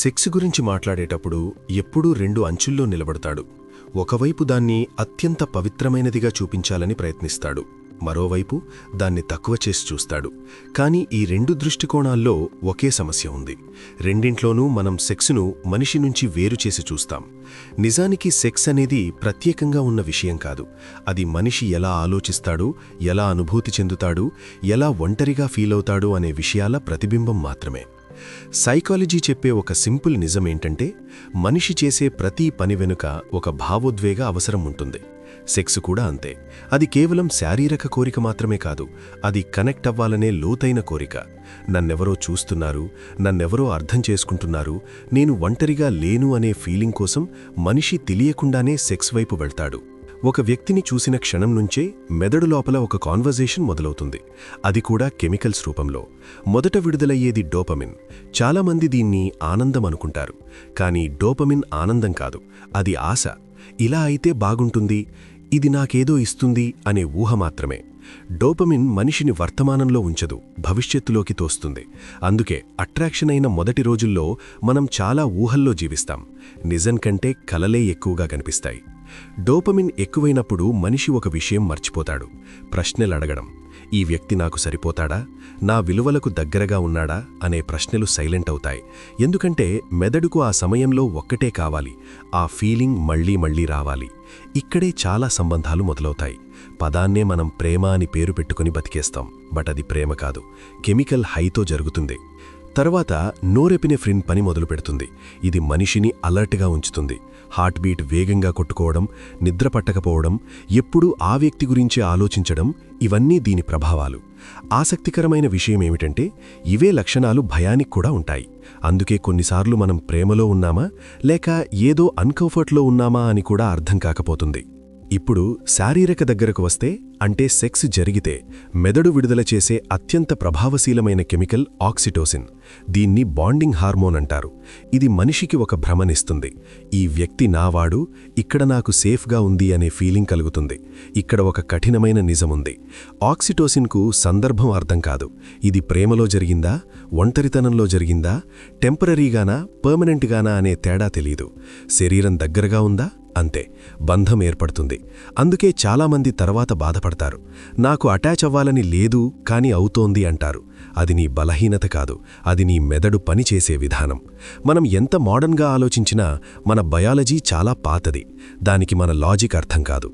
Sex గురించి మాట్లాడేటప్పుడు ఎప్పుడూ రెండు అంచుల్లో నిలబడతాడు. ఒకవైపు దాన్ని అత్యంత పవిత్రమైనదిగా చూపించాలని ప్రయత్నిస్తాడు, మరోవైపు దాన్ని తక్కువ చేసి చూస్తాడు. కానీ ఈ రెండు దృష్టికోణాల్లో ఒకే సమస్య ఉంది. రెండింట్లోనూ మనం సెక్స్ను మనిషి నుంచి వేరు చేసి చూస్తాం. నిజానికి సెక్స్ అనేది ప్రత్యేకంగా ఉన్న విషయం కాదు. అది మనిషి ఎలా ఆలోచిస్తాడు, ఎలా అనుభూతి చెందుతాడు, ఎలా ఒంటరిగా ఫీలవుతాడు అనే విషయాల ప్రతిబింబం మాత్రమే. సైకాలజీ చెప్పే ఒక సింపుల్ నిజమేంటంటే, మనిషి చేసే ప్రతి పని వెనుక ఒక భావోద్వేగ అవసరం ఉంటుంది. సెక్స్ కూడా అంతే. అది కేవలం శారీరక కోరిక మాత్రమే కాదు, అది కనెక్ట్ అవ్వాలనే లోతైన కోరిక. నన్నెవరో చూస్తున్నారు, నన్నెవరో అర్థం చేసుకుంటున్నారు, నేను ఒంటరిగా లేను అనే ఫీలింగ్ కోసం మనిషి తెలియకుండానే సెక్స్ వైపు వెళ్తాడు. ఒక వ్యక్తిని చూసిన క్షణం నుంచే మెదడు లోపల ఒక కాన్వర్జేషన్ మొదలవుతుంది. అది కూడా కెమికల్స్ రూపంలో. మొదట విడుదలయ్యేది డోపమిన్. చాలామంది దీన్ని ఆనందం అనుకుంటారు. కానీ డోపమిన్ ఆనందం కాదు, అది ఆశ. ఇలా అయితే బాగుంటుంది, ఇది నాకేదో ఇస్తుంది అనే ఊహ మాత్రమే. డోపమిన్ మనిషిని వర్తమానంలో ఉంచదు, భవిష్యత్తులోకి తోస్తుంది. అందుకే అట్రాక్షన్ అయిన మొదటి రోజుల్లో మనం చాలా ఊహల్లో జీవిస్తాం. నిజం కంటే కలలే ఎక్కువగా కనిపిస్తాయి. డోపమిన్ ఎక్కువైనప్పుడు మనిషి ఒక విషయం మర్చిపోతాడు: ప్రశ్నలు అడగడం. ఈ వ్యక్తి నాకు సరిపోతాడా, నా విలువలకు దగ్గరగా ఉన్నాడా అనే ప్రశ్నలు సైలెంట్ అవుతాయి. ఎందుకంటే మెదడుకు ఆ సమయంలో ఒక్కటే కావాలి, ఆ ఫీలింగ్ మళ్లీ మళ్లీ రావాలి. ఇక్కడే చాలా సంబంధాలు మొదలవుతాయి. పదాన్నే మనం ప్రేమ అని పేరు పెట్టుకుని బతికేస్తాం, బట్ అది ప్రేమ కాదు, కెమికల్ హైతో జరుగుతుంది. తర్వాత నోరెపినెఫ్రిన్ పని మొదలు పెడుతుంది. ఇది మనిషిని అలర్ట్గా ఉంచుతుంది. హార్ట్ బీట్ వేగంగా కొట్టుకోవడం, నిద్ర పట్టకపోవడం, ఎప్పుడూ ఆ వ్యక్తి గురించే ఆలోచించడం, ఇవన్నీ దీని ప్రభావాలు. ఆసక్తికరమైన విషయమేమిటంటే, ఇవే లక్షణాలు భయానికి కూడా ఉంటాయి. అందుకే కొన్నిసార్లు మనం ప్రేమలో ఉన్నామా లేక ఏదో అన్కంఫర్ట్లో ఉన్నామా అని కూడా అర్థం కాకపోతుంది. ఇప్పుడు శారీరక దగ్గరకు వస్తే, అంటే సెక్స్ జరిగితే మెదడు విడుదల చేసే అత్యంత ప్రభావశీలమైన కెమికల్ ఆక్సిటోసిన్. దీన్ని బాండింగ్ హార్మోన్ అంటారు. ఇది మనిషికి ఒక భ్రమనిస్తుంది. ఈ వ్యక్తి నావాడు, ఇక్కడ నాకు సేఫ్గా ఉంది అనే ఫీలింగ్ కలుగుతుంది. ఇక్కడ ఒక కఠినమైన నిజముంది. ఆక్సిటోసిన్కు సందర్భం అర్థం కాదు. ఇది ప్రేమలో జరిగిందా, ఒంటరితనంలో జరిగిందా, టెంపరరీగానా, పర్మనెంట్గానా అనే తేడా తెలీదు. శరీరం దగ్గరగా ఉందా, అంతే, బంధం ఏర్పడుతుంది. అందుకే చాలామంది తర్వాత బాధపడతారు. నాకు అటాచ్ అవ్వాలని లేదు కానీ అవుతోంది అంటారు. అది నీ బలహీనత కాదు, అది నీ మెదడు పనిచేసే విధానం. మనం ఎంత మోడర్న్గా ఆలోచించినా మన బయాలజీ చాలా పాతది. దానికి మన లాజిక్ అర్థం కాదు.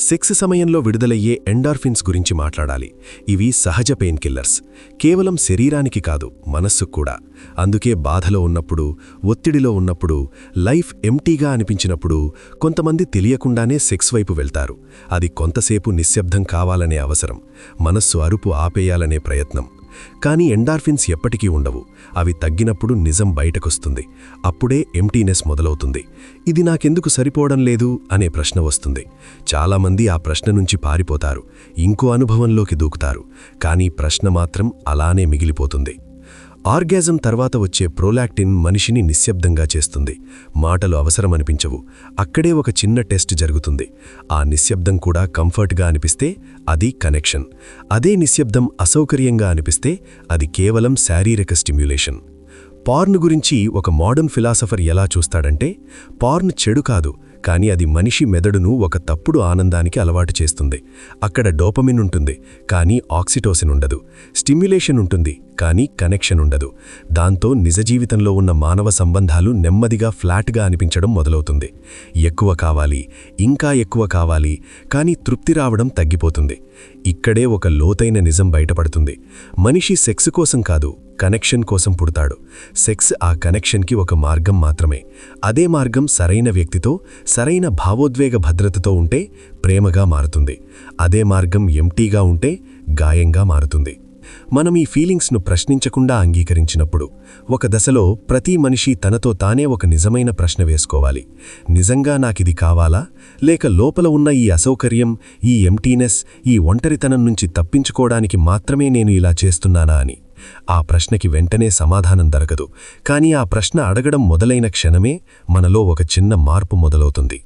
సెక్స్ సమయంలో విడుదలయ్యే ఎండార్ఫిన్స్ గురించి మాట్లాడాలి. ఇవి సహజ పెయిన్ కిల్లర్స్. కేవలం శరీరానికి కాదు, మనస్సుకు కూడా. అందుకే బాధలో ఉన్నప్పుడు, ఒత్తిడిలో ఉన్నప్పుడు, లైఫ్ ఎంటీగా అనిపించినప్పుడు కొంతమంది తెలియకుండానే సెక్స్ వైపు వెళ్తారు. అది కొంతసేపు నిశ్శబ్దం కావాలనే అవసరం, మనస్సు అరుపు ఆపేయాలనే ప్రయత్నం. కానీ ఎండార్ఫిన్స్ ఎప్పటికీ ఉండవు. అవి తగ్గినప్పుడు నిజం బయటకొస్తుంది. అప్పుడే ఎంటీనెస్ మొదలవుతుంది. ఇది నాకెందుకు సరిపోవడం లేదు అనే ప్రశ్న వస్తుంది. చాలామంది ఆ ప్రశ్న నుంచి పారిపోతారు, ఇంకో అనుభవంలోకి దూకుతారు. కానీ ప్రశ్న మాత్రం అలానే మిగిలిపోతుంది. ఆర్గాజం తర్వాత వచ్చే ప్రోలాక్టిన్ మనిషిని నిశ్శబ్దంగా చేస్తుంది. మాటలు అవసరమనిపించవు. అక్కడే ఒక చిన్న టెస్ట్ జరుగుతుంది. ఆ నిశ్శబ్దం కూడా కంఫర్ట్గా అనిపిస్తే అది కనెక్షన్. అదే నిశ్శబ్దం అసౌకర్యంగా అనిపిస్తే అది కేవలం శారీరక స్టిమ్యులేషన్. పార్న్ గురించి ఒక మోడర్న్ ఫిలాసఫర్ ఎలా చూస్తాడంటే, పార్న్ చెడు కాదు, కానీ అది మనిషి మెదడును ఒక తప్పుడు ఆనందానికి అలవాటు చేస్తుంది. అక్కడ డోపమిన్ ఉంటుంది, కానీ ఆక్సిటోసిన్ ఉండదు. స్టిమ్యులేషన్ ఉంటుంది, కానీ కనెక్షన్ ఉండదు. దాంతో నిజ జీవితంలో ఉన్న మానవ సంబంధాలు నెమ్మదిగా ఫ్లాట్గా అనిపించడం మొదలవుతుంది. ఎక్కువ కావాలి, ఇంకా ఎక్కువ కావాలి, కానీ తృప్తి రావడం తగ్గిపోతుంది. ఇక్కడే ఒక లోతైన నిజం బయటపడుతుంది. మనిషి సెక్స్ కోసం కాదు, కనెక్షన్ కోసం పుడతాడు. సెక్స్ ఆ కనెక్షన్కి ఒక మార్గం మాత్రమే. అదే మార్గం సరైన వ్యక్తితో, సరైన భావోద్వేగ భద్రతతో ఉంటే ప్రేమగా మారుతుంది. అదే మార్గం ఎంటీగా ఉంటే గాయంగా మారుతుంది. మనం ఈ ఫీలింగ్స్ను ప్రశ్నించకుండా అంగీకరించినప్పుడు, ఒక దశలో ప్రతి మనిషి తనతో తానే ఒక నిజమైన ప్రశ్న వేసుకోవాలి. నిజంగా నాకిది కావాలా, లేక లోపల ఉన్న ఈ అసౌకర్యం, ఈ ఎంటీనెస్, ఈ ఒంటరితనం నుంచి తప్పించుకోవడానికి మాత్రమే నేను ఇలా చేస్తున్నానా అని. ఆ ప్రశ్నకి వెంటనే సమాధానం దొరకదు. కానీ ఆ ప్రశ్న అడగడం మొదలైన క్షణమే మనలో ఒక చిన్న మార్పు మొదలవుతుంది.